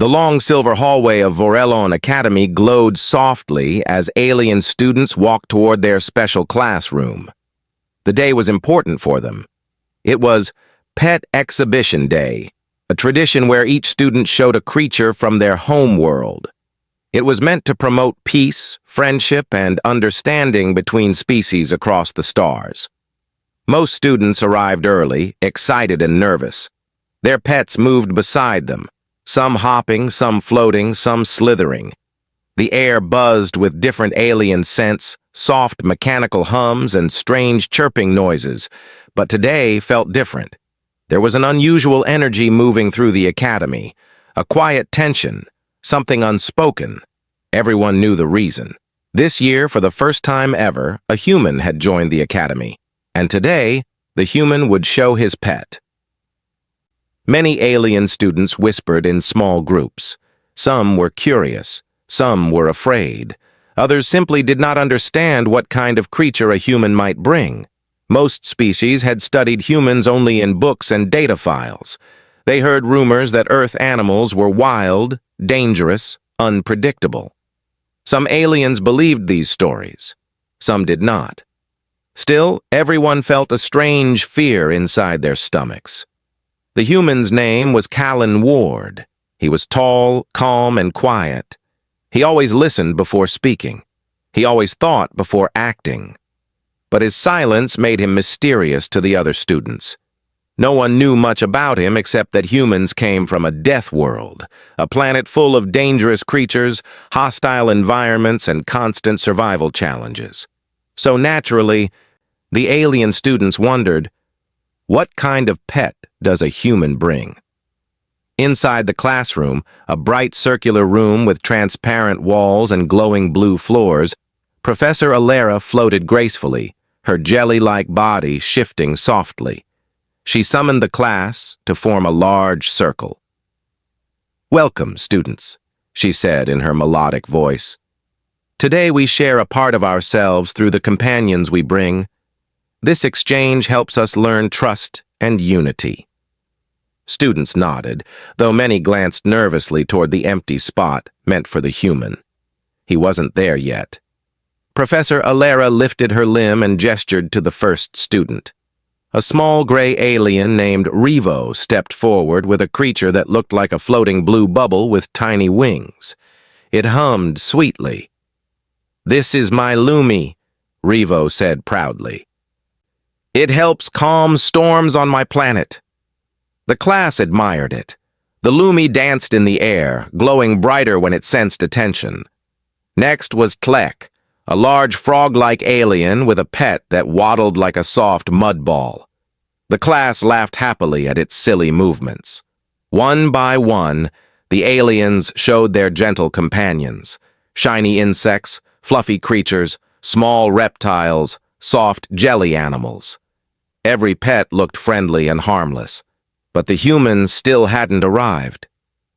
The long silver hallway of Vorellon Academy glowed softly as alien students walked toward their special classroom. The day was important for them. It was Pet Exhibition Day, a tradition where each student showed a creature from their home world. It was meant to promote peace, friendship, and understanding between species across the stars. Most students arrived early, excited and nervous. Their pets moved beside them, some hopping, some floating, some slithering. The air buzzed with different alien scents, soft mechanical hums, and strange chirping noises, but today felt different. There was an unusual energy moving through the academy, a quiet tension, something unspoken. Everyone knew the reason. This year, for the first time ever, a human had joined the academy, and today, the human would show his pet. Many alien students whispered in small groups. Some were curious, some were afraid. Others simply did not understand what kind of creature a human might bring. Most species had studied humans only in books and data files. They heard rumors that Earth animals were wild, dangerous, unpredictable. Some aliens believed these stories. Some did not. Still, everyone felt a strange fear inside their stomachs. The human's name was Callan Ward. He was tall, calm, and quiet. He always listened before speaking. He always thought before acting. But his silence made him mysterious to the other students. No one knew much about him except that humans came from a death world, a planet full of dangerous creatures, hostile environments, and constant survival challenges. So naturally, the alien students wondered, what kind of pet does a human bring? Inside the classroom, a bright circular room with transparent walls and glowing blue floors, Professor Alera floated gracefully, her jelly-like body shifting softly. She summoned the class to form a large circle. "Welcome, students," she said in her melodic voice. "Today we share a part of ourselves through the companions we bring. This exchange helps us learn trust and unity." Students nodded, though many glanced nervously toward the empty spot meant for the human. He wasn't there yet. Professor Alera lifted her limb and gestured to the first student. A small gray alien named Revo stepped forward with a creature that looked like a floating blue bubble with tiny wings. It hummed sweetly. "This is my Lumi," Revo said proudly. "It helps calm storms on my planet." The class admired it. The Lumi danced in the air, glowing brighter when it sensed attention. Next was Tlek, a large frog-like alien with a pet that waddled like a soft mud ball. The class laughed happily at its silly movements. One by one, the aliens showed their gentle companions: shiny insects, fluffy creatures, small reptiles, soft jelly animals. Every pet looked friendly and harmless, but the humans still hadn't arrived.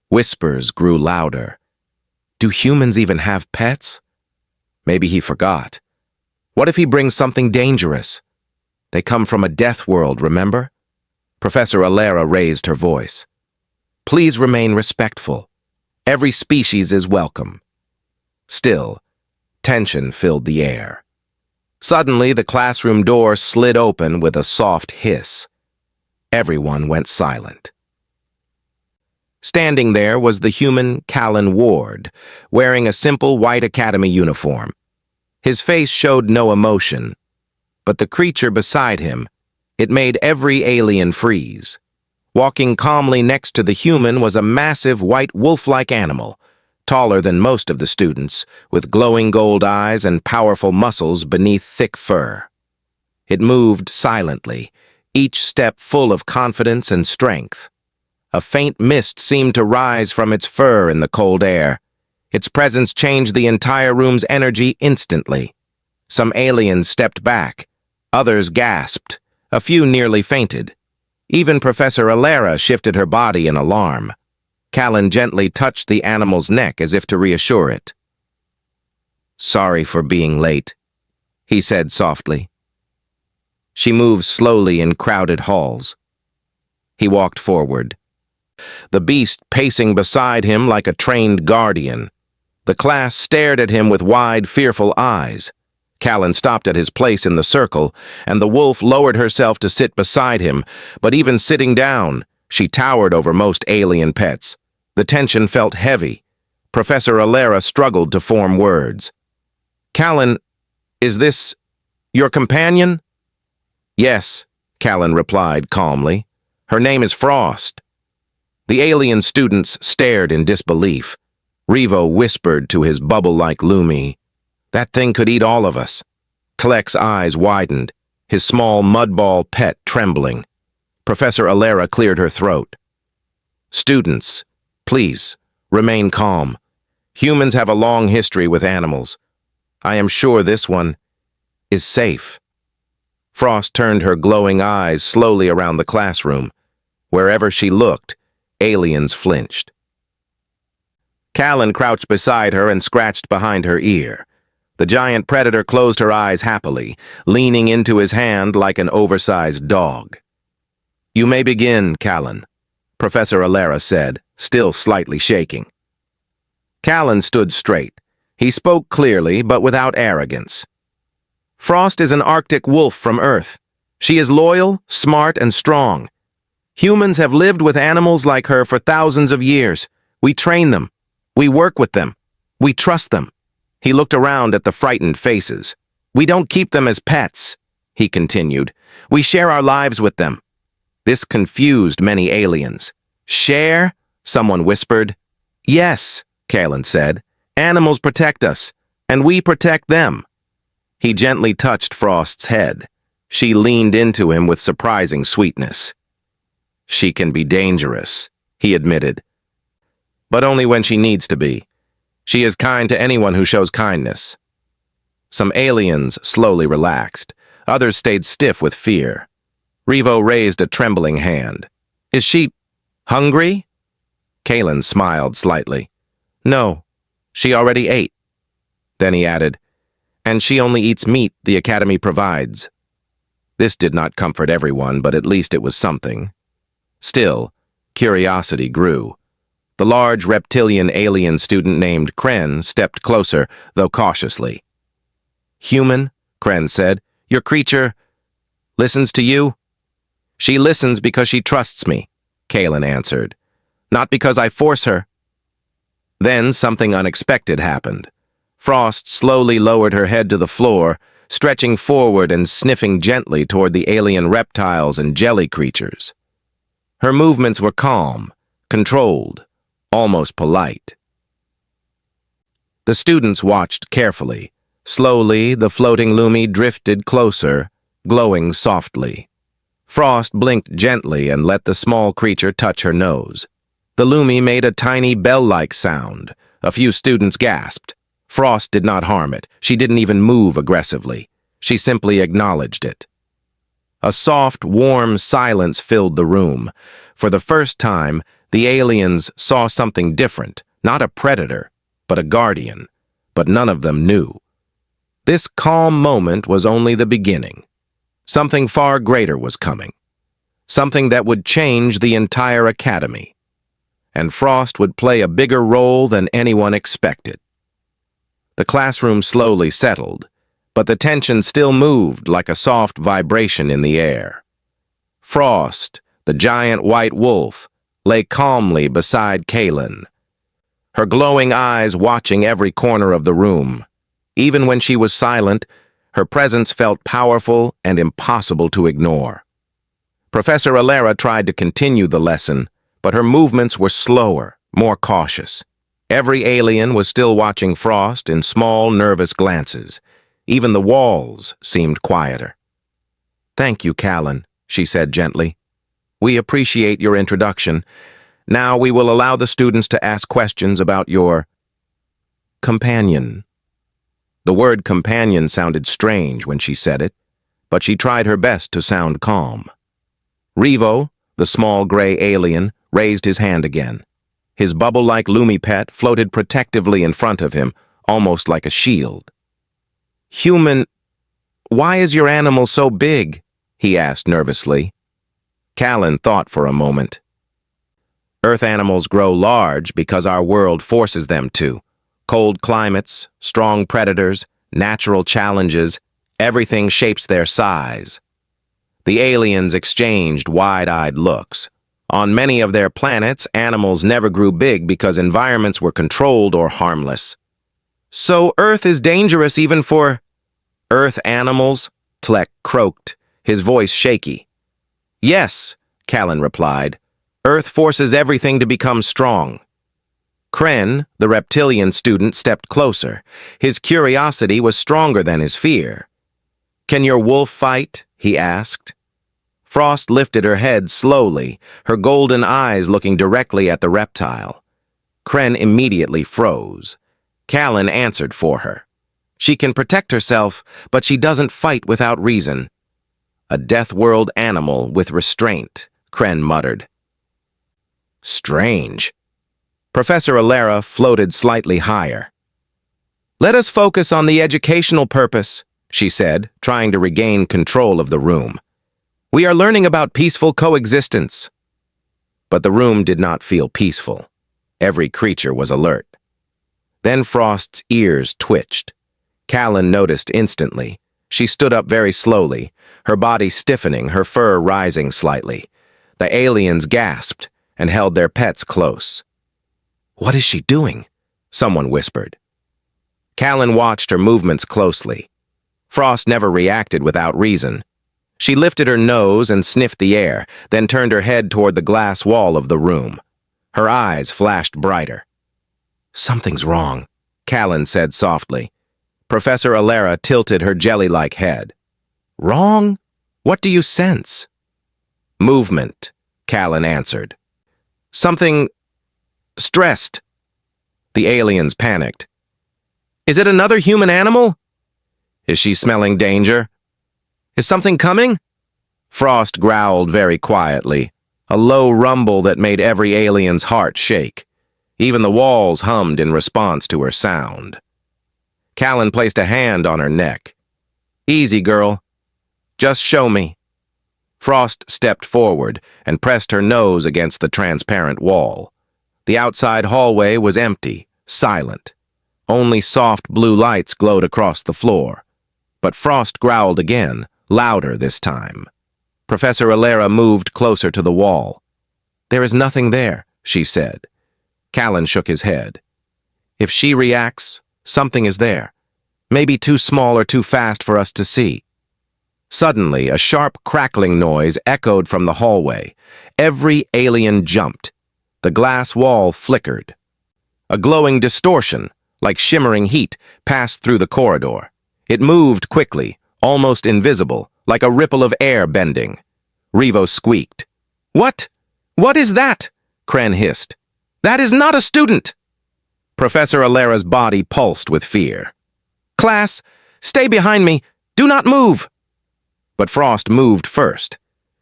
Whispers grew louder. Do humans even have pets? Maybe he forgot. What if he brings something dangerous? They come from a death world, remember? Professor Alera raised her voice. "Please remain respectful. Every species is welcome." Still, tension filled the air. Suddenly, the classroom door slid open with a soft hiss. Everyone went silent. Standing there was the human Callan Ward, wearing a simple white academy uniform. His face showed no emotion, but the creature beside him, it made every alien freeze. Walking calmly next to the human was a massive white wolf-like animal, taller than most of the students, with glowing gold eyes and powerful muscles beneath thick fur. It moved silently, each step full of confidence and strength. A faint mist seemed to rise from its fur in the cold air. Its presence changed the entire room's energy instantly. Some aliens stepped back. Others gasped. A few nearly fainted. Even Professor Alera shifted her body in alarm. Callan gently touched the animal's neck as if to reassure it. "Sorry for being late," he said softly. She moved slowly in crowded halls. He walked forward. the beast pacing beside him like a trained guardian. The class stared at him with wide, fearful eyes. Callan stopped at his place in the circle, and the wolf lowered herself to sit beside him, but even sitting down, she towered over most alien pets. The tension felt heavy. Professor Alera struggled to form words. "Callan, is this your companion?" "Yes," Callan replied calmly. "Her name is Frost." The alien students stared in disbelief. Revo whispered to his bubble-like Lumi, "That thing could eat all of us." Tleck's eyes widened, his small mudball pet trembling. Professor Alera cleared her throat. "Students, please, remain calm. Humans have a long history with animals. I am sure this one is safe." Frost turned her glowing eyes slowly around the classroom. Wherever she looked, aliens flinched. Callan crouched beside her and scratched behind her ear. The giant predator closed her eyes happily, leaning into his hand like an oversized dog. "You may begin, Callan," Professor Alera said, still slightly shaking. Callan stood straight. He spoke clearly, but without arrogance. "Frost is an Arctic wolf from Earth. She is loyal, smart, and strong. Humans have lived with animals like her for thousands of years. We train them. We work with them. We trust them." He looked around at the frightened faces. "We don't keep them as pets," he continued. "We share our lives with them." This confused many aliens. "Share?" someone whispered. "Yes," Callan said. "Animals protect us, and we protect them." He gently touched Frost's head. She leaned into him with surprising sweetness. "She can be dangerous," he admitted. "But only when she needs to be. She is kind to anyone who shows kindness." Some aliens slowly relaxed. Others stayed stiff with fear. Revo raised a trembling hand. "Is she hungry?" Callan smiled slightly. "No, she already ate." Then he added, "And she only eats meat the Academy provides." This did not comfort everyone, but at least it was something. Still, curiosity grew. The large reptilian alien student named Kren stepped closer, though cautiously. "Human," Kren said, "your creature listens to you?" "She listens because she trusts me," Callan answered. "Not because I force her." Then something unexpected happened. Frost slowly lowered her head to the floor, stretching forward and sniffing gently toward the alien reptiles and jelly creatures. Her movements were calm, controlled, almost polite. The students watched carefully. Slowly, the floating Lumi drifted closer, glowing softly. Frost blinked gently and let the small creature touch her nose. The Lumi made a tiny bell-like sound. A few students gasped. Frost did not harm it. She didn't even move aggressively. She simply acknowledged it. A soft, warm silence filled the room. For the first time, the aliens saw something different, not a predator, but a guardian. But none of them knew. This calm moment was only the beginning. Something far greater was coming. Something that would change the entire academy. And Frost would play a bigger role than anyone expected. The classroom slowly settled, but the tension still moved like a soft vibration in the air. Frost, the giant white wolf, lay calmly beside Callan, her glowing eyes watching every corner of the room. Even when she was silent, her presence felt powerful and impossible to ignore. Professor Alera tried to continue the lesson, but her movements were slower, more cautious. Every alien was still watching Frost in small, nervous glances. Even the walls seemed quieter. "Thank you, Callan," she said gently. "We appreciate your introduction. Now we will allow the students to ask questions about your companion." The word companion sounded strange when she said it, but she tried her best to sound calm. Revo, the small gray alien, raised his hand again. His bubble-like Lumi pet floated protectively in front of him, almost like a shield. "Human, why is your animal so big?" he asked nervously. Callan thought for a moment. Earth animals grow large because our world forces them to. Cold climates, strong predators, natural challenges, everything shapes their size. The aliens exchanged wide-eyed looks. On many of their planets, animals never grew big because environments were controlled or harmless. So Earth is dangerous even for Earth animals? Tlek croaked, his voice shaky. Yes, Callan replied. Earth forces everything to become strong. Kren, the reptilian student, stepped closer. His curiosity was stronger than his fear. Can your wolf fight? He asked. Frost lifted her head slowly, her golden eyes looking directly at the reptile. Kren immediately froze. Callan answered for her. She can protect herself, but she doesn't fight without reason. A death-world animal with restraint, Kren muttered. Strange. Professor Alara floated slightly higher. Let us focus on the educational purpose, she said, trying to regain control of the room. We are learning about peaceful coexistence. But the room did not feel peaceful. Every creature was alert. Then Frost's ears twitched. Callan noticed instantly. She stood up very slowly, her body stiffening, her fur rising slightly. The aliens gasped and held their pets close. What is she doing? Someone whispered. Callan watched her movements closely. Frost never reacted without reason. She lifted her nose and sniffed the air, then turned her head toward the glass wall of the room. Her eyes flashed brighter. Something's wrong, Callan said softly. Professor Alara tilted her jelly-like head. Wrong? What do you sense? Movement, Callan answered. Something stressed. The aliens panicked. Is it another human animal? Is she smelling danger? Is something coming? Frost growled very quietly, a low rumble that made every alien's heart shake. Even the walls hummed in response to her sound. Callan placed a hand on her neck. Easy, girl. Just show me. Frost stepped forward and pressed her nose against the transparent wall. The outside hallway was empty, silent. Only soft blue lights glowed across the floor. But Frost growled again, louder this time. Professor Alara moved closer to the wall. There is nothing there, she said. Callan shook his head. If she reacts, something is there. Maybe too small or too fast for us to see. Suddenly, a sharp crackling noise echoed from the hallway. Every alien jumped. The glass wall flickered. A glowing distortion, like shimmering heat, passed through the corridor. It moved quickly, almost invisible, like a ripple of air bending. Revo squeaked. What? What is that? Kren hissed. That is not a student! Professor Alara's body pulsed with fear. Class, stay behind me. Do not move! But Frost moved first.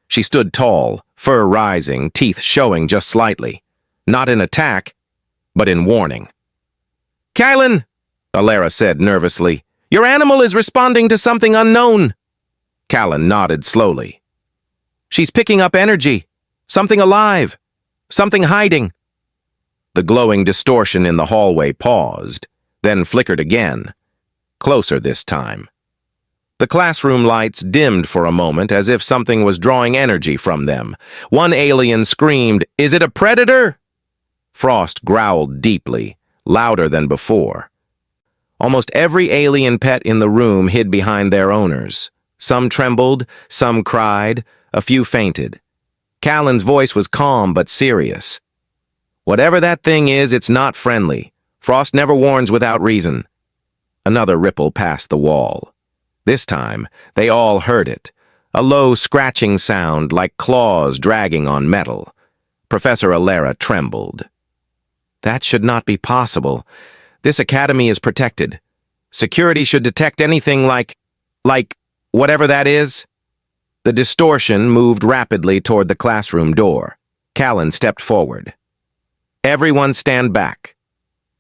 She stood tall, fur rising, teeth showing just slightly. Not in attack, but in warning. Callan, Alara said nervously, your animal is responding to something unknown. Callan nodded slowly. She's picking up energy. Something alive. Something hiding. The glowing distortion in the hallway paused, then flickered again. Closer this time. The classroom lights dimmed for a moment as if something was drawing energy from them. One alien screamed, "Is it a predator?" Frost growled deeply, louder than before. Almost every alien pet in the room hid behind their owners. Some trembled, some cried, a few fainted. Callan's voice was calm but serious. Whatever that thing is, it's not friendly. Frost never warns without reason. Another ripple passed the wall. This time, they all heard it. A low scratching sound like claws dragging on metal. Professor Alara trembled. That should not be possible. This academy is protected. Security should detect anything like whatever that is. The distortion moved rapidly toward the classroom door. Callan stepped forward. Everyone stand back.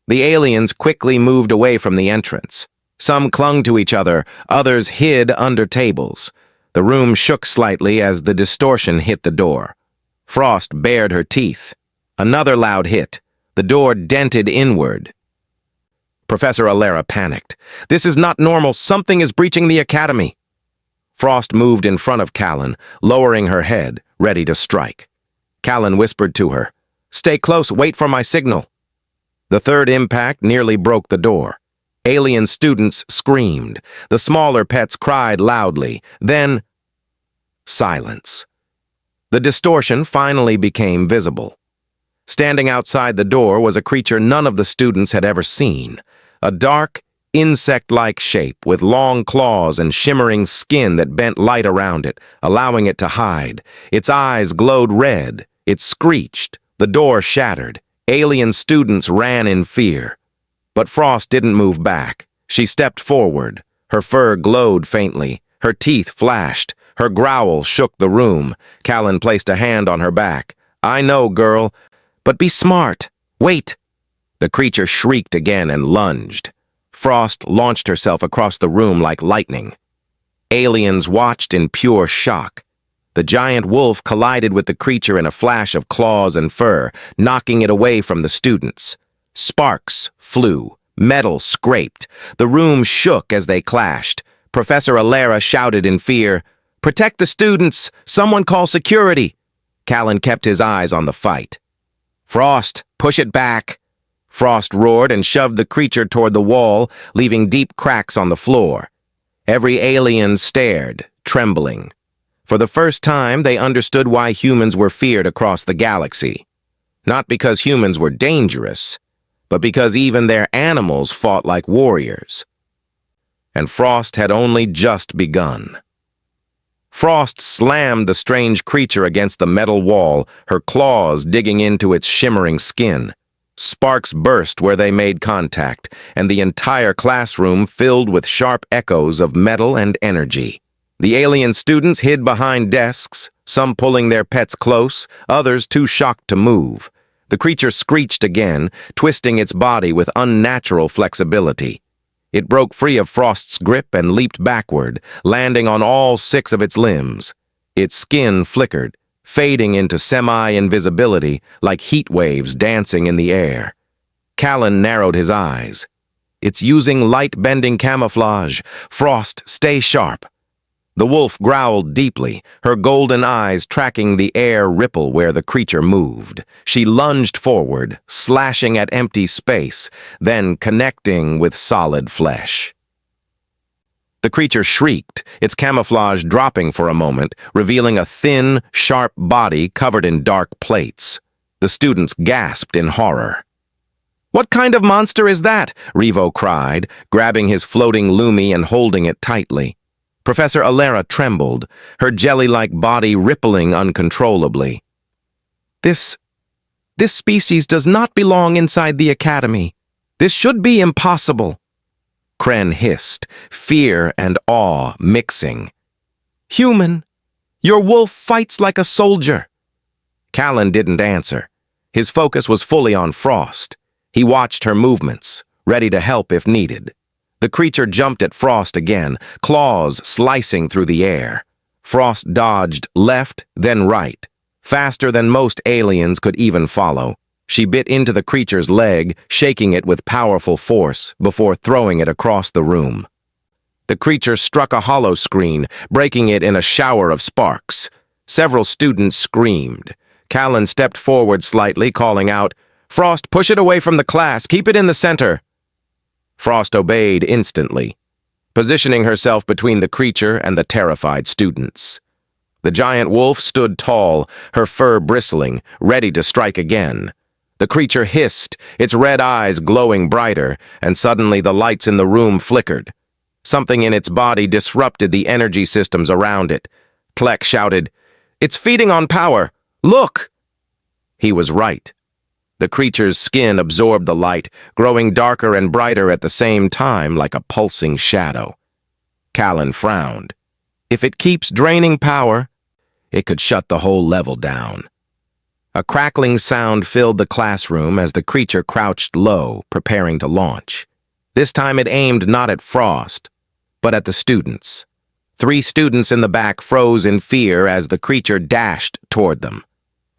The aliens quickly moved away from the entrance. Some clung to each other, others hid under tables. The room shook slightly as the distortion hit the door. Frost bared her teeth. Another loud hit. The door dented inward. Professor Alera panicked. "This is not normal. Something is breaching the academy." Frost moved in front of Callan, lowering her head, ready to strike. Callan whispered to her, "Stay close, wait for my signal." The third impact nearly broke the door. Alien students screamed. The smaller pets cried loudly. Then, silence. The distortion finally became visible. Standing outside the door was a creature none of the students had ever seen. A dark, insect-like shape with long claws and shimmering skin that bent light around it, allowing it to hide. Its eyes glowed red. It screeched. The door shattered. Alien students ran in fear. But Frost didn't move back. She stepped forward. Her fur glowed faintly. Her teeth flashed. Her growl shook the room. Callan placed a hand on her back. "I know, girl, but be smart. Wait." The creature shrieked again and lunged. Frost launched herself across the room like lightning. Aliens watched in pure shock. The giant wolf collided with the creature in a flash of claws and fur, knocking it away from the students. Sparks flew. Metal scraped. The room shook as they clashed. Professor Alera shouted in fear, "Protect the students! Someone call security!" Callan kept his eyes on the fight. "Frost, push it back!" Frost roared and shoved the creature toward the wall, leaving deep cracks on the floor. Every alien stared, trembling. For the first time, they understood why humans were feared across the galaxy. Not because humans were dangerous, but because even their animals fought like warriors. And Frost had only just begun. Frost slammed the strange creature against the metal wall, her claws digging into its shimmering skin. Sparks burst where they made contact, and the entire classroom filled with sharp echoes of metal and energy. The alien students hid behind desks, some pulling their pets close, others too shocked to move. The creature screeched again, twisting its body with unnatural flexibility. It broke free of Frost's grip and leaped backward, landing on all 6 of its limbs. Its skin flickered, fading into semi-invisibility like heat waves dancing in the air. Callan narrowed his eyes. "It's using light-bending camouflage. Frost, stay sharp." The wolf growled deeply, her golden eyes tracking the air ripple where the creature moved. She lunged forward, slashing at empty space, then connecting with solid flesh. The creature shrieked, its camouflage dropping for a moment, revealing a thin, sharp body covered in dark plates. The students gasped in horror. "What kind of monster is that?" Revo cried, grabbing his floating Lumi and holding it tightly. Professor Alera trembled, her jelly-like body rippling uncontrollably. This species does not belong inside the academy. This should be impossible." Kren hissed, fear and awe mixing. "Human, your wolf fights like a soldier." Callan didn't answer. His focus was fully on Frost. He watched her movements, ready to help if needed. The creature jumped at Frost again, claws slicing through the air. Frost dodged left, then right. Faster than most aliens could even follow. She bit into the creature's leg, shaking it with powerful force before throwing it across the room. The creature struck a hollow screen, breaking it in a shower of sparks. Several students screamed. Callan stepped forward slightly, calling out, "Frost, push it away from the class. Keep it in the center." Frost obeyed instantly, positioning herself between the creature and the terrified students. The giant wolf stood tall, her fur bristling, ready to strike again. The creature hissed, its red eyes glowing brighter, and suddenly the lights in the room flickered. Something in its body disrupted the energy systems around it. Tlek shouted, "It's feeding on power! Look!" He was right. The creature's skin absorbed the light, growing darker and brighter at the same time like a pulsing shadow. Callan frowned. If it keeps draining power, it could shut the whole level down. A crackling sound filled the classroom as the creature crouched low, preparing to launch. This time it aimed not at Frost, but at the students. 3 students in the back froze in fear as the creature dashed toward them.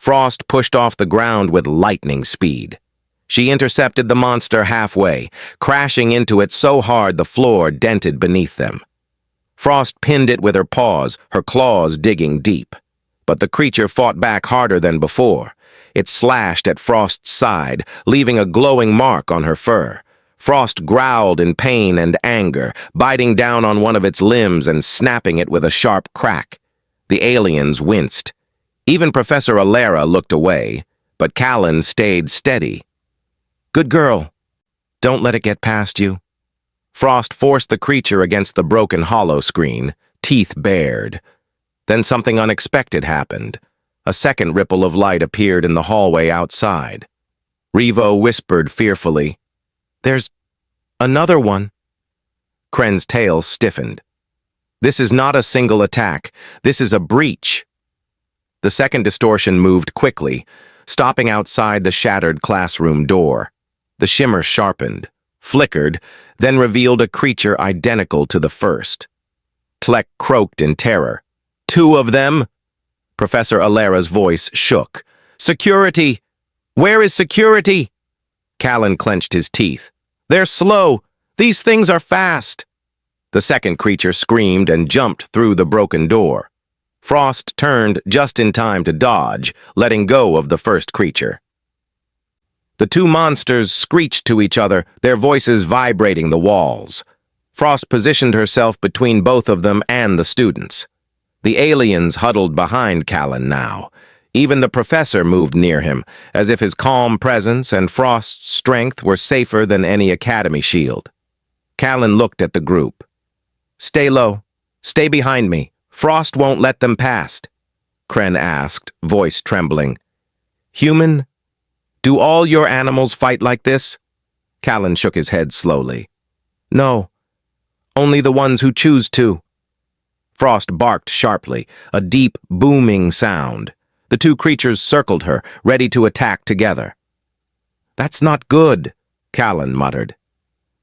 Frost pushed off the ground with lightning speed. She intercepted the monster halfway, crashing into it so hard the floor dented beneath them. Frost pinned it with her paws, her claws digging deep. But the creature fought back harder than before. It slashed at Frost's side, leaving a glowing mark on her fur. Frost growled in pain and anger, biting down on one of its limbs and snapping it with a sharp crack. The aliens winced. Even Professor Alara looked away, but Callan stayed steady. "Good girl. Don't let it get past you." Frost forced the creature against the broken hollow screen, teeth bared. Then something unexpected happened. A second ripple of light appeared in the hallway outside. Revo whispered fearfully, "There's another one." Kren's tail stiffened. "This is not a single attack. This is a breach." The second distortion moved quickly, stopping outside the shattered classroom door. The shimmer sharpened, flickered, then revealed a creature identical to the first. Tlek croaked in terror. "Two of them?" Professor Alara's voice shook. "Security! Where is security?" Callan clenched his teeth. "They're slow. These things are fast." The second creature screamed and jumped through the broken door. Frost turned just in time to dodge, letting go of the first creature. The two monsters screeched to each other, their voices vibrating the walls. Frost positioned herself between both of them and the students. The aliens huddled behind Callan now. Even the professor moved near him, as if his calm presence and Frost's strength were safer than any academy shield. Callan looked at the group. "Stay low. Stay behind me. Frost won't let them past," Kren asked, voice trembling. "Human? Do all your animals fight like this?" Callan shook his head slowly. "No. Only the ones who choose to." Frost barked sharply, a deep, booming sound. The two creatures circled her, ready to attack together. "That's not good," Callan muttered.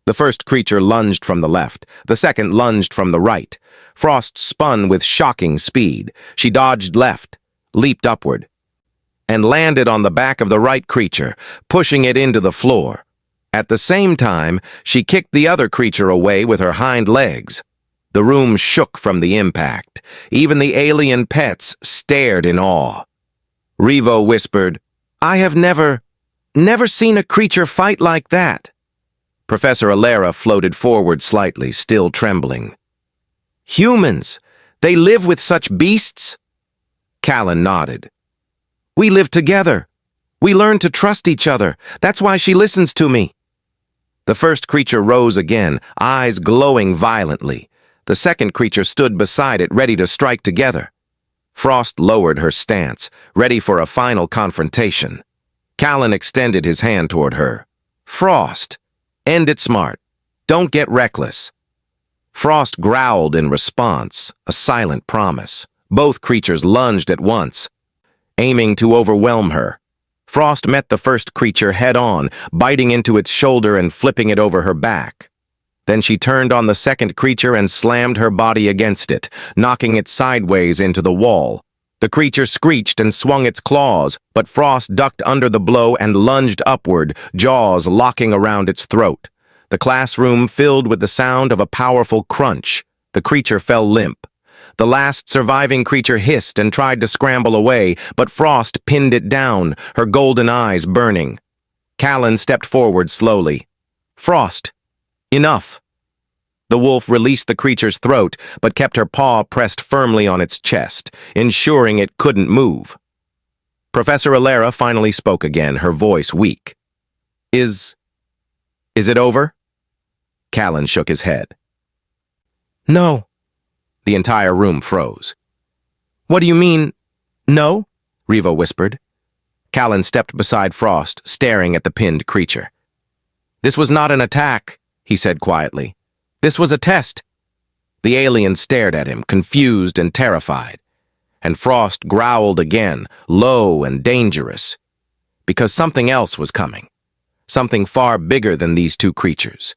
The first creature lunged from the left, the second lunged from the right. Frost spun with shocking speed. She dodged left, leaped upward, and landed on the back of the right creature, pushing it into the floor. At the same time, she kicked the other creature away with her hind legs. The room shook from the impact. Even the alien pets stared in awe. Revo whispered, "I have never seen a creature fight like that." Professor Alara floated forward slightly, still trembling. "Humans! They live with such beasts?" Callan nodded. "We live together. We learn to trust each other. That's why she listens to me." The first creature rose again, eyes glowing violently. The second creature stood beside it, ready to strike together. Frost lowered her stance, ready for a final confrontation. Callan extended his hand toward her. "Frost, end it smart. Don't get reckless." Frost growled in response, a silent promise. Both creatures lunged at once, aiming to overwhelm her. Frost met the first creature head-on, biting into its shoulder and flipping it over her back. Then she turned on the second creature and slammed her body against it, knocking it sideways into the wall. The creature screeched and swung its claws, but Frost ducked under the blow and lunged upward, jaws locking around its throat. The classroom filled with the sound of a powerful crunch. The creature fell limp. The last surviving creature hissed and tried to scramble away, but Frost pinned it down, her golden eyes burning. Callan stepped forward slowly. "Frost, enough." The wolf released the creature's throat, but kept her paw pressed firmly on its chest, ensuring it couldn't move. Professor Alara finally spoke again, her voice weak. Is it over?" Callan shook his head. "No." The entire room froze. "What do you mean, no?" Revo whispered. Callan stepped beside Frost, staring at the pinned creature. "This was not an attack," he said quietly. "This was a test." The alien stared at him, confused and terrified. And Frost growled again, low and dangerous. Because something else was coming. Something far bigger than these two creatures.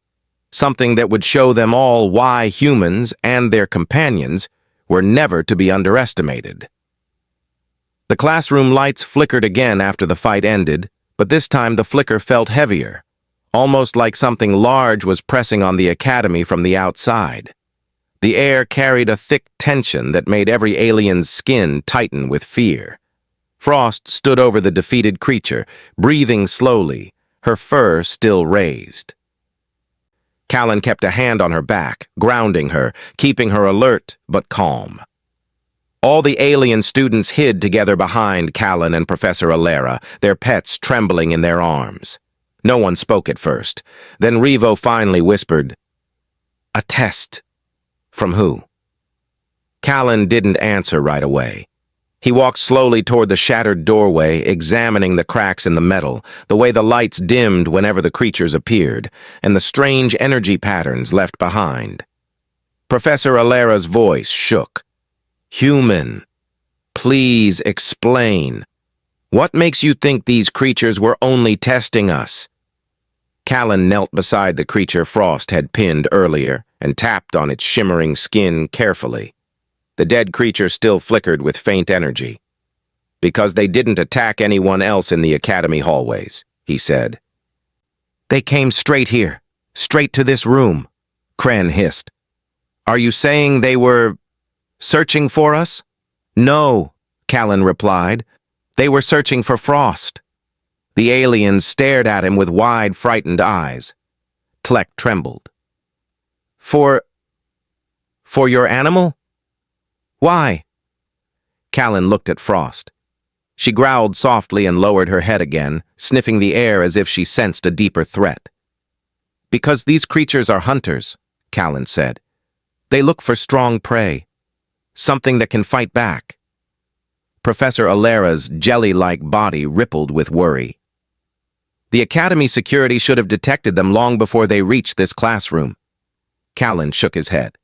Something that would show them all why humans and their companions were never to be underestimated. The classroom lights flickered again after the fight ended, but this time the flicker felt heavier, almost like something large was pressing on the academy from the outside. The air carried a thick tension that made every alien's skin tighten with fear. Frost stood over the defeated creature, breathing slowly, her fur still raised. Callan kept a hand on her back, grounding her, keeping her alert but calm. All the alien students hid together behind Callan and Professor Alera, their pets trembling in their arms. No one spoke at first. Then Revo finally whispered, "A test." From who? Callan didn't answer right away. He walked slowly toward the shattered doorway, examining the cracks in the metal, the way the lights dimmed whenever the creatures appeared, and the strange energy patterns left behind. Professor Alera's voice shook. "Human, please explain. What makes you think these creatures were only testing us?" Callan knelt beside the creature Frost had pinned earlier and tapped on its shimmering skin carefully. The dead creature still flickered with faint energy. "Because they didn't attack anyone else in the academy hallways," he said. "They came straight here, straight to this room," Kren hissed. "Are you saying they were searching for us?" "No," Callan replied. "They were searching for Frost." The aliens stared at him with wide, frightened eyes. Tlek trembled. For your animal? Why?" Callan looked at Frost. She growled softly and lowered her head again, sniffing the air as if she sensed a deeper threat. "Because these creatures are hunters," Callan said. "They look for strong prey. Something that can fight back." Professor Alera's jelly-like body rippled with worry. "The Academy security should have detected them long before they reached this classroom." Callan shook his head.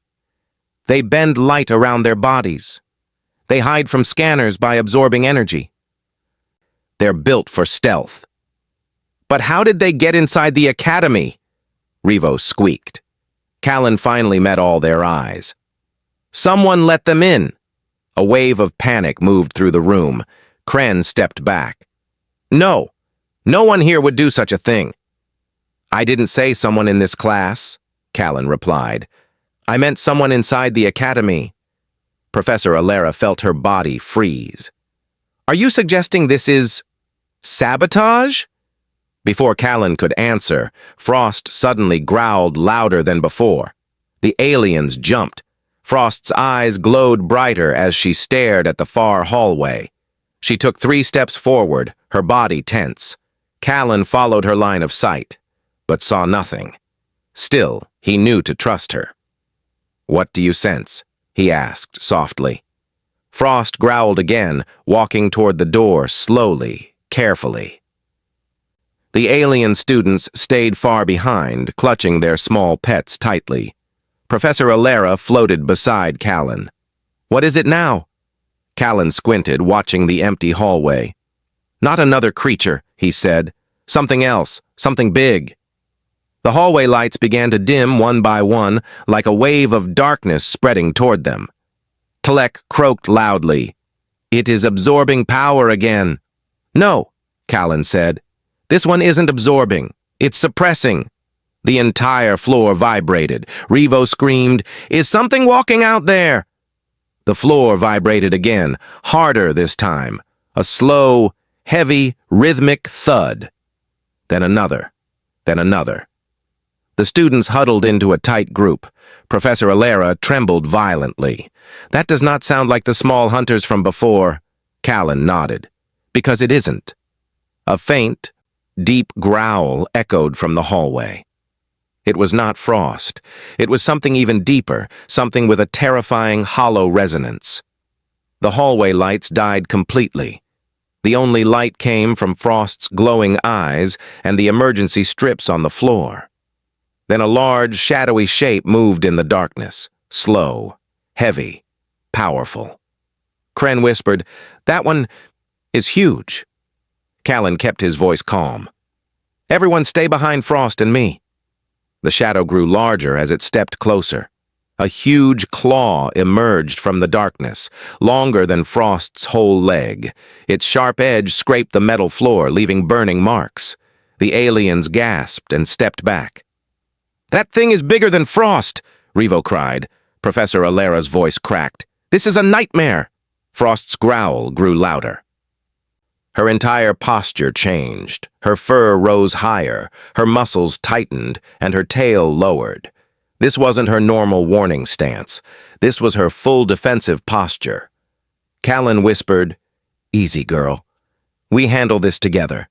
"They bend light around their bodies. They hide from scanners by absorbing energy. They're built for stealth." "But how did they get inside the Academy?" Revo squeaked. Callan finally met all their eyes. "Someone let them in." A wave of panic moved through the room. Kren stepped back. No one here would do such a thing." "I didn't say someone in this class," Callan replied. "I meant someone inside the academy." Professor Alera felt her body freeze. "Are you suggesting this is sabotage?" Before Callan could answer, Frost suddenly growled louder than before. The aliens jumped. Frost's eyes glowed brighter as she stared at the far hallway. She took 3 steps forward, her body tense. Callan followed her line of sight, but saw nothing. Still, he knew to trust her. "What do you sense?" he asked softly. Frost growled again, walking toward the door slowly, carefully. The alien students stayed far behind, clutching their small pets tightly. Professor Alera floated beside Callan. "What is it now?" Callan squinted, watching the empty hallway. "Not another creature," he said. "Something else, something big." The hallway lights began to dim one by one, like a wave of darkness spreading toward them. Tlek croaked loudly. "It is absorbing power again." "No," Callan said. "This one isn't absorbing. It's suppressing." The entire floor vibrated. Revo screamed, "Is something walking out there?" The floor vibrated again, harder this time. A slow, heavy, rhythmic thud. Then another. Then another. The students huddled into a tight group. Professor Alera trembled violently. "That does not sound like the small hunters from before." Callan nodded. "Because it isn't." A faint, deep growl echoed from the hallway. It was not Frost. It was something even deeper, something with a terrifying, hollow resonance. The hallway lights died completely. The only light came from Frost's glowing eyes and the emergency strips on the floor. Then a large, shadowy shape moved in the darkness, slow, heavy, powerful. Kren whispered, "That one is huge." Callan kept his voice calm. "Everyone stay behind Frost and me." The shadow grew larger as it stepped closer. A huge claw emerged from the darkness, longer than Frost's whole leg. Its sharp edge scraped the metal floor, leaving burning marks. The aliens gasped and stepped back. "That thing is bigger than Frost!" Revo cried. Professor Alera's voice cracked. "This is a nightmare!" Frost's growl grew louder. Her entire posture changed. Her fur rose higher, her muscles tightened, and her tail lowered. This wasn't her normal warning stance. This was her full defensive posture. Callan whispered, "Easy, girl. We handle this together."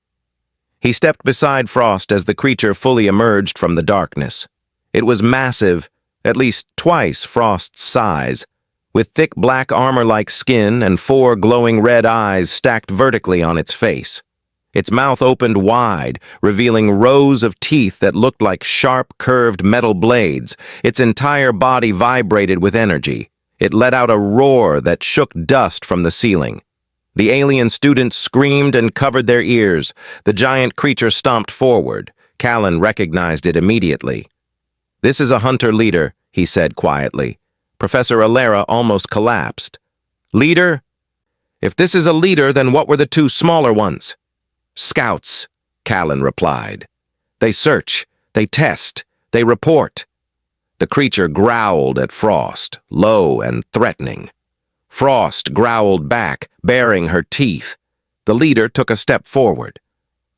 He stepped beside Frost as the creature fully emerged from the darkness. It was massive, at least twice Frost's size, with thick black armor-like skin and 4 glowing red eyes stacked vertically on its face. Its mouth opened wide, revealing rows of teeth that looked like sharp, curved metal blades. Its entire body vibrated with energy. It let out a roar that shook dust from the ceiling. The alien students screamed and covered their ears. The giant creature stomped forward. Callan recognized it immediately. "This is a hunter leader," he said quietly. Professor Alera almost collapsed. "Leader? If this is a leader, then what were the 2 smaller ones?" "Scouts," Callan replied. "They search, they test, they report." The creature growled at Frost, low and threatening. Frost growled back, baring her teeth. The leader took a step forward.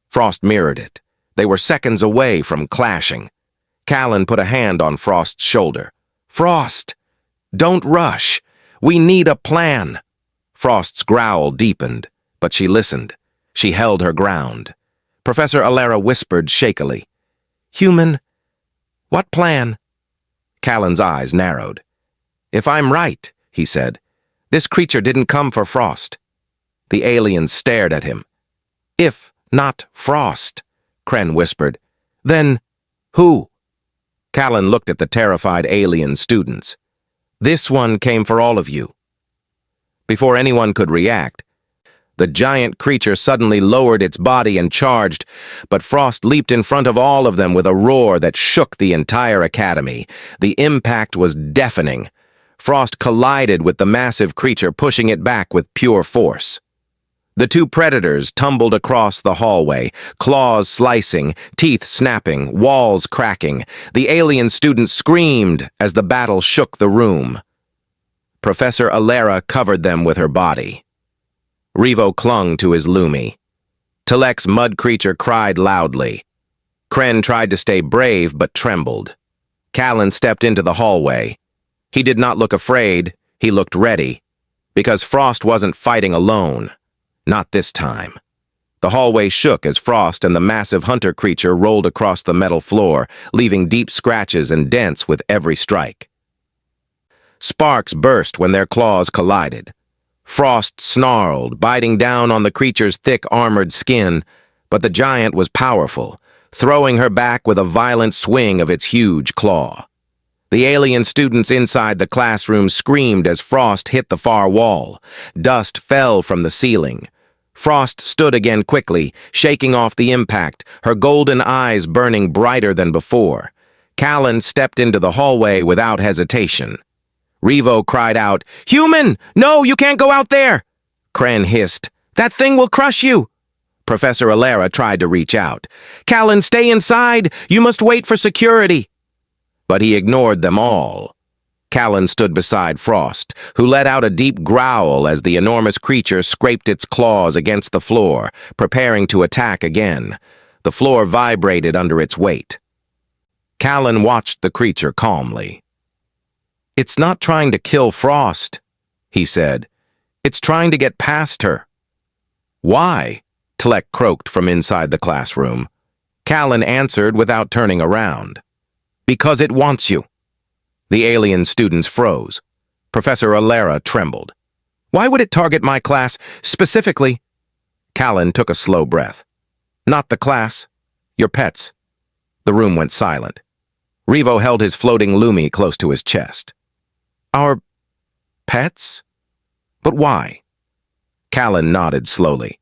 Frost mirrored it. They were seconds away from clashing. Callan put a hand on Frost's shoulder. "Frost, don't rush. We need a plan." Frost's growl deepened, but she listened. She held her ground. Professor Alera whispered shakily, "Human, what plan?" Callan's eyes narrowed. "If I'm right," he said, "this creature didn't come for Frost." The aliens stared at him. "If not Frost," Kren whispered. "Then who?" Callan looked at the terrified alien students. "This one came for all of you." Before anyone could react, the giant creature suddenly lowered its body and charged, but Frost leaped in front of all of them with a roar that shook the entire academy. The impact was deafening. Frost collided with the massive creature, pushing it back with pure force. The 2 predators tumbled across the hallway, claws slicing, teeth snapping, walls cracking. The alien students screamed as the battle shook the room. Professor Alera covered them with her body. Revo clung to his Lumi. Telek's mud creature cried loudly. Kren tried to stay brave but trembled. Callan stepped into the hallway. He did not look afraid, he looked ready. Because Frost wasn't fighting alone. Not this time. The hallway shook as Frost and the massive hunter creature rolled across the metal floor, leaving deep scratches and dents with every strike. Sparks burst when their claws collided. Frost snarled, biting down on the creature's thick, armored skin, but the giant was powerful, throwing her back with a violent swing of its huge claw. The alien students inside the classroom screamed as Frost hit the far wall. Dust fell from the ceiling. Frost stood again quickly, shaking off the impact, her golden eyes burning brighter than before. Callan stepped into the hallway without hesitation. Revo cried out, "Human! No, you can't go out there!" Kren hissed, "That thing will crush you!" Professor Alera tried to reach out. "Callan, stay inside! You must wait for security!" But he ignored them all. Callan stood beside Frost, who let out a deep growl as the enormous creature scraped its claws against the floor, preparing to attack again. The floor vibrated under its weight. Callan watched the creature calmly. "It's not trying to kill Frost," he said. "It's trying to get past her." "Why?" Telek croaked from inside the classroom. Callan answered without turning around. "Because it wants you." The alien students froze. Professor Alera trembled. "Why would it target my class specifically?" Callan took a slow breath. "Not the class. Your pets." The room went silent. Revo held his floating Lumi close to his chest. "Our pets? But why?" Callan nodded slowly.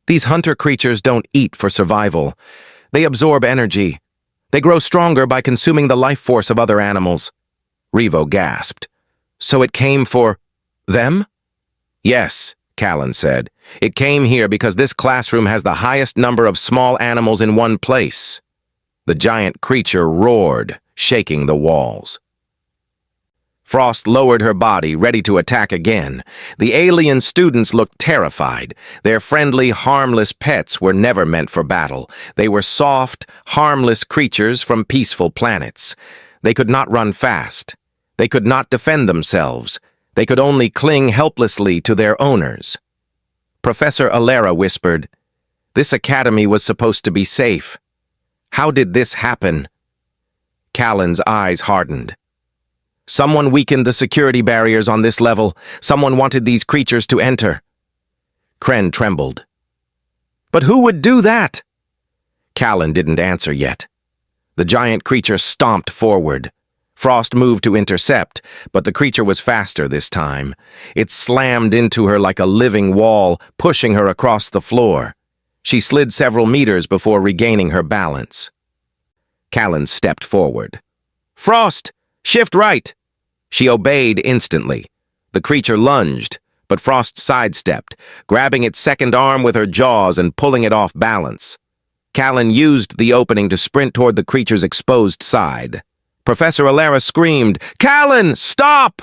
"These hunter creatures don't eat for survival. They absorb energy. They grow stronger by consuming the life force of other animals. Revo gasped. So it came for them? Yes, Callan said. It came here because this classroom has the highest number of small animals in one place. The giant creature roared, shaking the walls. Frost lowered her body, ready to attack again. The alien students looked terrified. Their friendly, harmless pets were never meant for battle. They were soft, harmless creatures from peaceful planets. They could not run fast. They could not defend themselves. They could only cling helplessly to their owners. Professor Alera whispered, "This academy was supposed to be safe. How did this happen?" Callan's eyes hardened. Someone weakened the security barriers on this level. Someone wanted these creatures to enter. Kren trembled. But who would do that? Callan didn't answer yet. The giant creature stomped forward. Frost moved to intercept, but the creature was faster this time. It slammed into her like a living wall, pushing her across the floor. She slid several meters before regaining her balance. Callan stepped forward. "Frost! Shift right!" She obeyed instantly. The creature lunged, but Frost sidestepped, grabbing its second arm with her jaws and pulling it off balance. Callan used the opening to sprint toward the creature's exposed side. Professor Alera screamed, "Callan, stop!"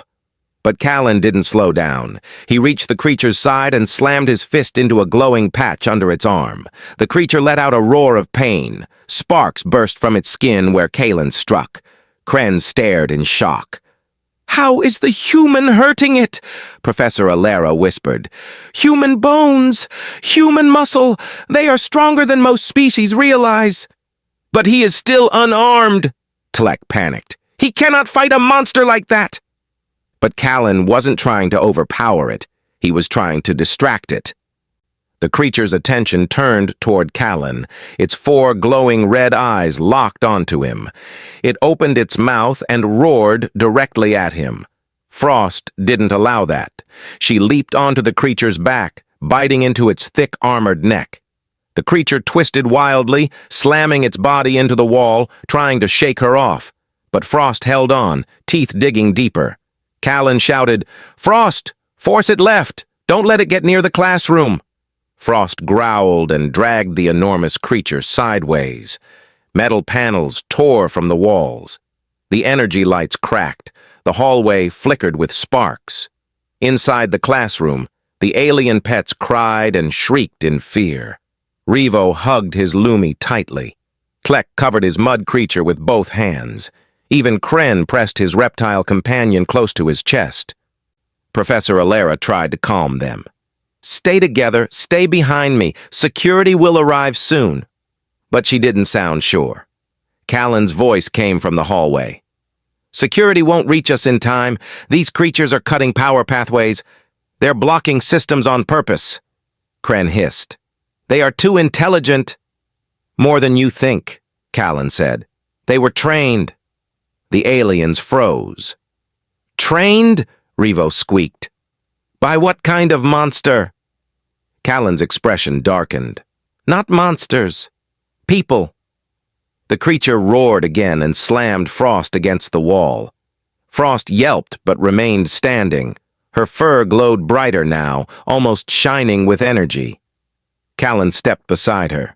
But Callan didn't slow down. He reached the creature's side and slammed his fist into a glowing patch under its arm. The creature let out a roar of pain. Sparks burst from its skin where Callan struck. Kren stared in shock. "How is the human hurting it?" Professor Alera whispered. "Human bones, human muscle, they are stronger than most species realize." "But he is still unarmed," Tlek panicked. "He cannot fight a monster like that." But Callan wasn't trying to overpower it. He was trying to distract it. The creature's attention turned toward Callan, its 4 glowing red eyes locked onto him. It opened its mouth and roared directly at him. Frost didn't allow that. She leaped onto the creature's back, biting into its thick armored neck. The creature twisted wildly, slamming its body into the wall, trying to shake her off. But Frost held on, teeth digging deeper. Callan shouted, "Frost! Force it left! Don't let it get near the classroom!" Frost growled and dragged the enormous creature sideways. Metal panels tore from the walls. The energy lights cracked. The hallway flickered with sparks. Inside the classroom, the alien pets cried and shrieked in fear. Revo hugged his Lumi tightly. Tlek covered his mud creature with both hands. Even Kren pressed his reptile companion close to his chest. Professor Alera tried to calm them. "Stay together, stay behind me. Security will arrive soon." But she didn't sound sure. Callan's voice came from the hallway. "Security won't reach us in time. These creatures are cutting power pathways. They're blocking systems on purpose." Kren hissed. "They are too intelligent." "More than you think," Callan said. "They were trained." The aliens froze. "Trained?" Revo squeaked. "By what kind of monster?" Callan's expression darkened. "Not monsters. People." The creature roared again and slammed Frost against the wall. Frost yelped but remained standing. Her fur glowed brighter now, almost shining with energy. Callan stepped beside her.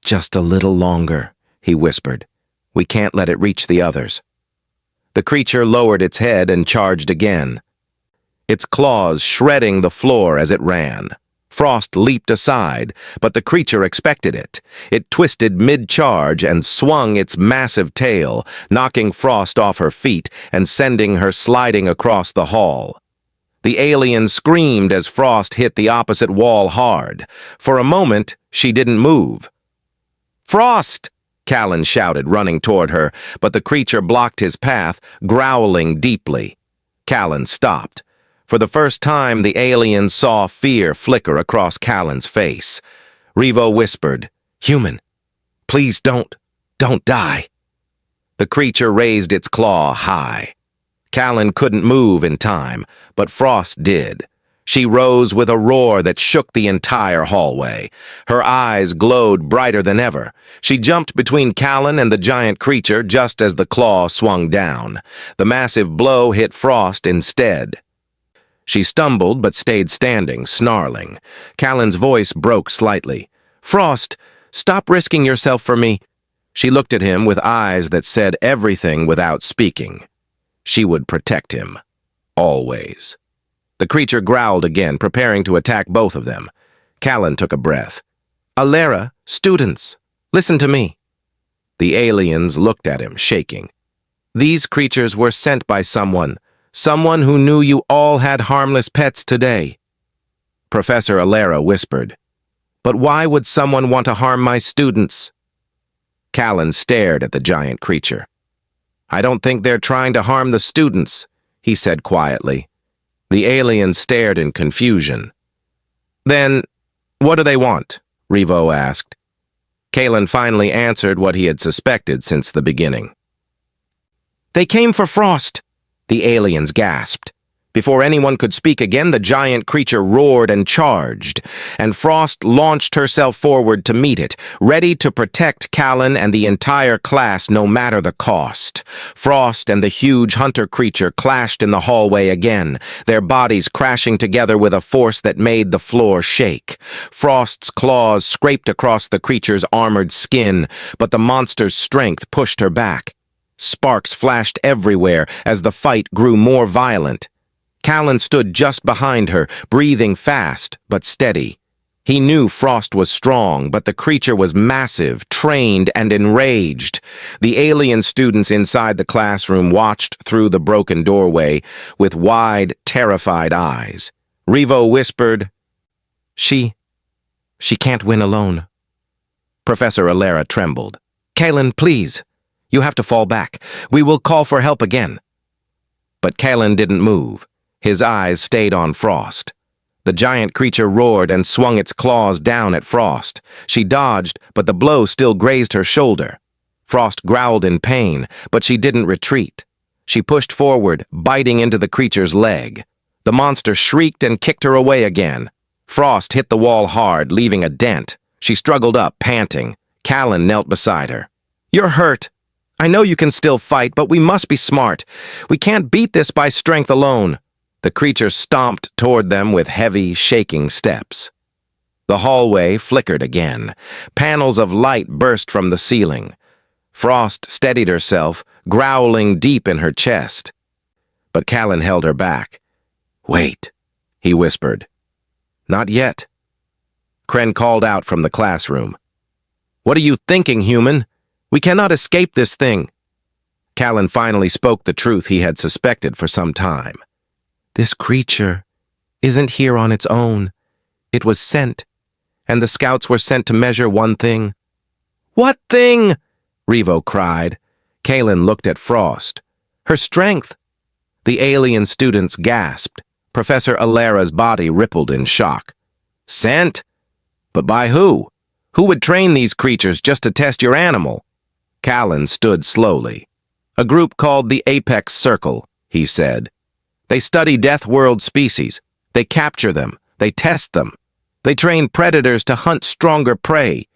"Just a little longer," he whispered. "We can't let it reach the others." The creature lowered its head and charged again, its claws shredding the floor as it ran. Frost leaped aside, but the creature expected it. It twisted mid-charge and swung its massive tail, knocking Frost off her feet and sending her sliding across the hall. The alien screamed as Frost hit the opposite wall hard. For a moment, she didn't move. "Frost!" Callan shouted, running toward her, but the creature blocked his path, growling deeply. Callan stopped. For the first time, the alien saw fear flicker across Callan's face. Revo whispered, "Human, please don't die." The creature raised its claw high. Callan couldn't move in time, but Frost did. She rose with a roar that shook the entire hallway. Her eyes glowed brighter than ever. She jumped between Callan and the giant creature just as the claw swung down. The massive blow hit Frost instead. She stumbled but stayed standing, snarling. Callan's voice broke slightly. "Frost, stop risking yourself for me." She looked at him with eyes that said everything without speaking. She would protect him. Always. The creature growled again, preparing to attack both of them. Callan took a breath. "Alera, students, listen to me." The aliens looked at him, shaking. "These creatures were sent by someone who knew you all had harmless pets today." Professor Alera whispered, "But why would someone want to harm my students?" Callan stared at the giant creature. "I don't think they're trying to harm the students," he said quietly. The alien stared in confusion. "Then, what do they want?" Revo asked. Callan finally answered what he had suspected since the beginning. "They came for Frost," the aliens gasped. Before anyone could speak again, the giant creature roared and charged, and Frost launched herself forward to meet it, ready to protect Callan and the entire class no matter the cost. Frost and the huge hunter creature clashed in the hallway again, their bodies crashing together with a force that made the floor shake. Frost's claws scraped across the creature's armored skin, but the monster's strength pushed her back. Sparks flashed everywhere as the fight grew more violent. Callan stood just behind her, breathing fast but steady. He knew Frost was strong, but the creature was massive, trained, and enraged. The alien students inside the classroom watched through the broken doorway with wide, terrified eyes. Revo whispered, She can't win alone." Professor Alera trembled. "Callan, please. You have to fall back. We will call for help again." But Callan didn't move. His eyes stayed on Frost. The giant creature roared and swung its claws down at Frost. She dodged, but the blow still grazed her shoulder. Frost growled in pain, but she didn't retreat. She pushed forward, biting into the creature's leg. The monster shrieked and kicked her away again. Frost hit the wall hard, leaving a dent. She struggled up, panting. Callan knelt beside her. "You're hurt. I know you can still fight, but we must be smart. We can't beat this by strength alone." The creature stomped toward them with heavy, shaking steps. The hallway flickered again. Panels of light burst from the ceiling. Frost steadied herself, growling deep in her chest. But Callan held her back. "Wait," he whispered. "Not yet." Kren called out from the classroom. "What are you thinking, human? We cannot escape this thing." Callan finally spoke the truth he had suspected for some time. "This creature isn't here on its own. It was sent, and the scouts were sent to measure one thing." "What thing?" Revo cried. Callan looked at Frost. "Her strength." The alien students gasped. Professor Alera's body rippled in shock. "Sent? But by who? Who would train these creatures just to test your animal?" Callan stood slowly. "A group called the Apex Circle," he said. "They study Death World species. They capture them. They test them. They train predators to hunt stronger prey."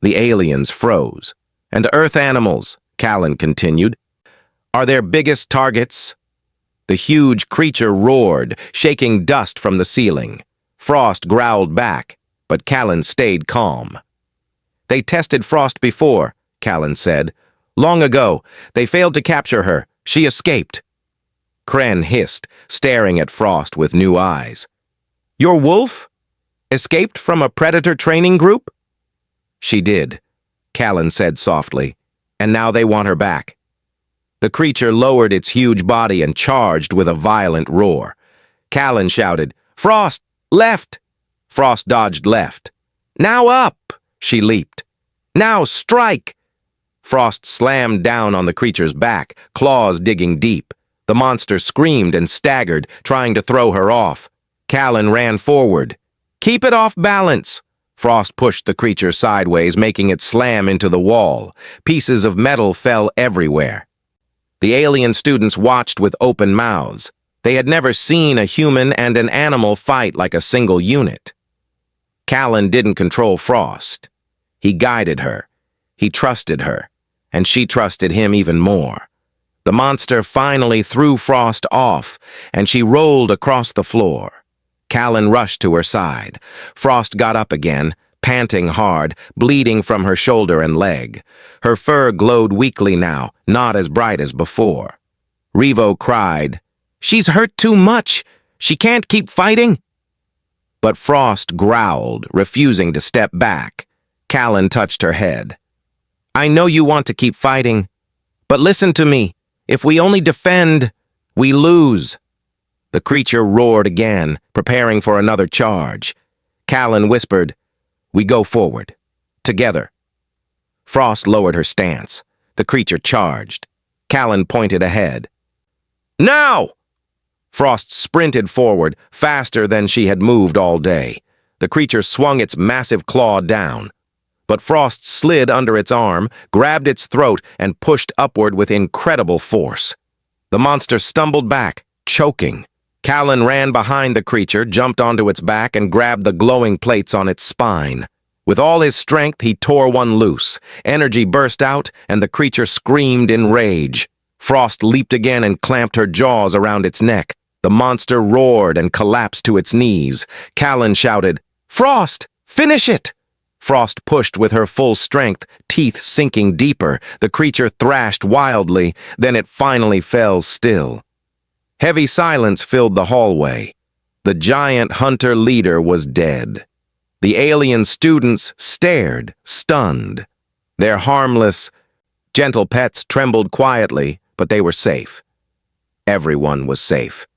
The aliens froze. "And Earth animals," Callan continued, "are their biggest targets." The huge creature roared, shaking dust from the ceiling. Frost growled back, but Callan stayed calm. "They tested Frost before," Callan said. "Long ago. They failed to capture her. She escaped." Kren hissed, staring at Frost with new eyes. "Your wolf? Escaped from a predator training group?" "She did," Callan said softly, "and now they want her back." The creature lowered its huge body and charged with a violent roar. Callan shouted, "Frost, left!" Frost dodged left. "Now up!" she leaped. "Now strike!" Frost slammed down on the creature's back, claws digging deep. The monster screamed and staggered, trying to throw her off. Callan ran forward. "Keep it off balance!" Frost pushed the creature sideways, making it slam into the wall. Pieces of metal fell everywhere. The alien students watched with open mouths. They had never seen a human and an animal fight like a single unit. Callan didn't control Frost. He guided her. He trusted her, and she trusted him even more. The monster finally threw Frost off, and she rolled across the floor. Callan rushed to her side. Frost got up again, panting hard, bleeding from her shoulder and leg. Her fur glowed weakly now, not as bright as before. Revo cried, "She's hurt too much! She can't keep fighting!" But Frost growled, refusing to step back. Callan touched her head. "I know you want to keep fighting, but listen to me. If we only defend, we lose." The creature roared again, preparing for another charge. Callan whispered, "We go forward. Together." Frost lowered her stance. The creature charged. Callan pointed ahead. "Now!" Frost sprinted forward, faster than she had moved all day. The creature swung its massive claw down. But Frost slid under its arm, grabbed its throat, and pushed upward with incredible force. The monster stumbled back, choking. Callan ran behind the creature, jumped onto its back, and grabbed the glowing plates on its spine. With all his strength, he tore one loose. Energy burst out, and the creature screamed in rage. Frost leaped again and clamped her jaws around its neck. The monster roared and collapsed to its knees. Callan shouted, "Frost, finish it!" Frost pushed with her full strength, teeth sinking deeper. The creature thrashed wildly, then it finally fell still. Heavy silence filled the hallway. The giant hunter leader was dead. The alien students stared, stunned. Their harmless, gentle pets trembled quietly, but they were safe. Everyone was safe.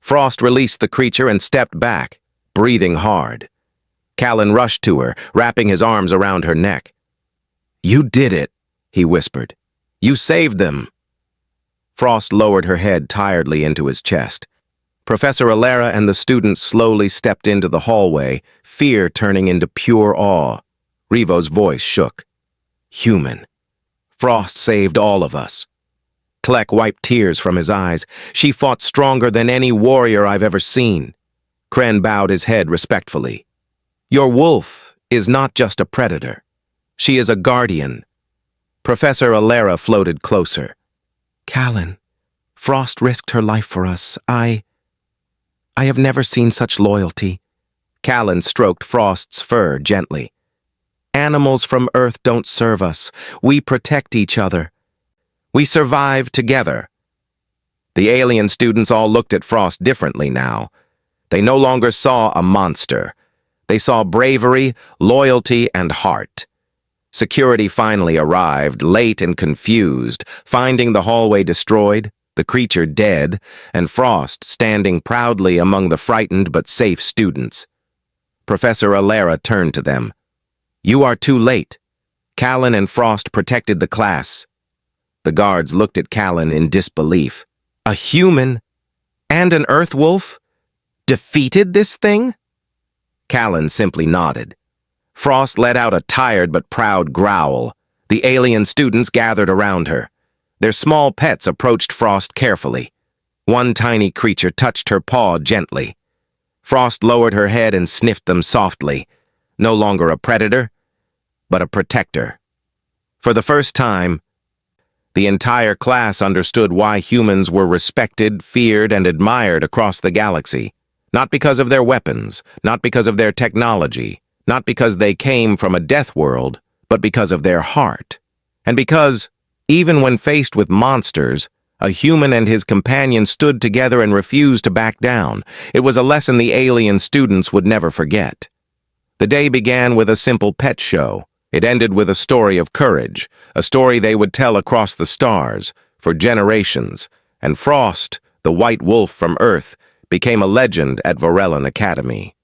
Frost released the creature and stepped back, breathing hard. Callan rushed to her, wrapping his arms around her neck. "You did it," he whispered. "You saved them." Frost lowered her head tiredly into his chest. Professor Alera and the students slowly stepped into the hallway, fear turning into pure awe. Revo's voice shook. "Human. Frost saved all of us." Kleck wiped tears from his eyes. "She fought stronger than any warrior I've ever seen." Kren bowed his head respectfully. "Your wolf is not just a predator. She is a guardian." Professor Alera floated closer. "Callan, Frost risked her life for us. I have never seen such loyalty." Callan stroked Frost's fur gently. "Animals from Earth don't serve us. We protect each other. We survive together." The alien students all looked at Frost differently now. They no longer saw a monster. They saw bravery, loyalty, and heart. Security finally arrived, late and confused, finding the hallway destroyed, the creature dead, and Frost standing proudly among the frightened but safe students. Professor Alera turned to them. "You are too late. Callan and Frost protected the class." The guards looked at Callan in disbelief. "A human and an Earth wolf defeated this thing?" Callan simply nodded. Frost let out a tired but proud growl. The alien students gathered around her. Their small pets approached Frost carefully. One tiny creature touched her paw gently. Frost lowered her head and sniffed them softly. No longer a predator, but a protector. For the first time, the entire class understood why humans were respected, feared, and admired across the galaxy. Not because of their weapons, not because of their technology, not because they came from a death world, but because of their heart. And because, even when faced with monsters, a human and his companion stood together and refused to back down. It was a lesson the alien students would never forget. The day began with a simple pet show. It ended with a story of courage, a story they would tell across the stars, for generations, and Frost, the white wolf from Earth, became a legend at Vorellon Academy.